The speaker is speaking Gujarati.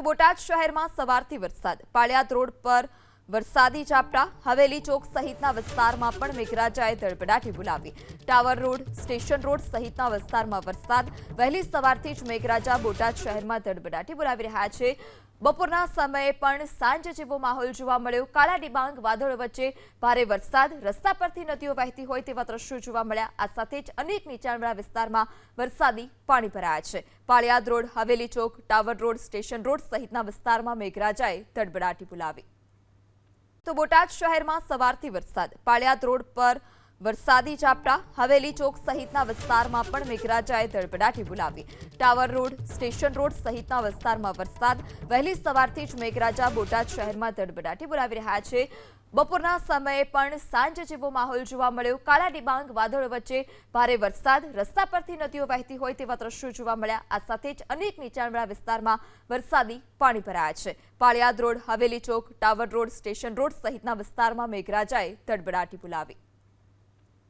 તો બોટાદ શહેરમાં સવારથી વરસાદ પાળિયાદ રોડ પર વરસાદી ઝાપટા હવેલી ચોક સહિતના વિસ્તારમાં પણ મેઘરાજાએ ધડબડાટી બોલાવી ટાવર રોડ સ્ટેશન રોડ સહિતના વિસ્તારમાં વરસાદ વહેલી સવારથી જ મેઘરાજા બોટાદ શહેરમાં ધડબડાટી બોલાવી રહ્યા છે બપોરના સમયે પણ સાંજ જેવો માહોલ જોવા મળ્યો કાળા ડિબાંગ વાદળો વચ્ચે ભારે વરસાદ રસ્તા પરથી નદીઓ વહેતી હોય તેવા દ્રશ્યો જોવા મળ્યા આ સાથે જ અનેક નીચાણવાળા વિસ્તારમાં વરસાદી પાણી ભરાયા છે પાળિયાદ રોડ હવેલી ચોક ટાવર રોડ સ્ટેશન રોડ સહિતના વિસ્તારમાં મેઘરાજાએ ધડબડાટી બોલાવી તો બોટાદ શહેરમાં સવારથી વરસાદ પાળિયાદ રોડ પર વરસાદી ઝાપટા હવેલી ચોક સહિતના વિસ્તારમાં પણ મેઘરાજાએ ધડબડાટી બોલાવી ટાવર રોડ સ્ટેશન રોડ સહિતના વિસ્તારમાં વરસાદ વહેલી સવારથી જ મેઘરાજા બોટાદ શહેરમાં ધડબડાટી બોલાવી રહ્યા છે બપોરના સમયે પણ સાંજ જેવો માહોલ જોવા મળ્યો કાળા ડિબાંગ વાદળો વચ્ચે ભારે વરસાદ રસ્તા પરથી નદીઓ વહેતી હોય તેવા દ્રશ્યો જોવા મળ્યા આ સાથે જ અનેક નીચાણવાળા વિસ્તારમાં વરસાદી પાણી ભરાયા છે પાળિયાદ રોડ હવેલી ચોક ટાવર રોડ સ્ટેશન રોડ સહિતના વિસ્તારમાં મેઘરાજાએ ધડબડાટી બોલાવી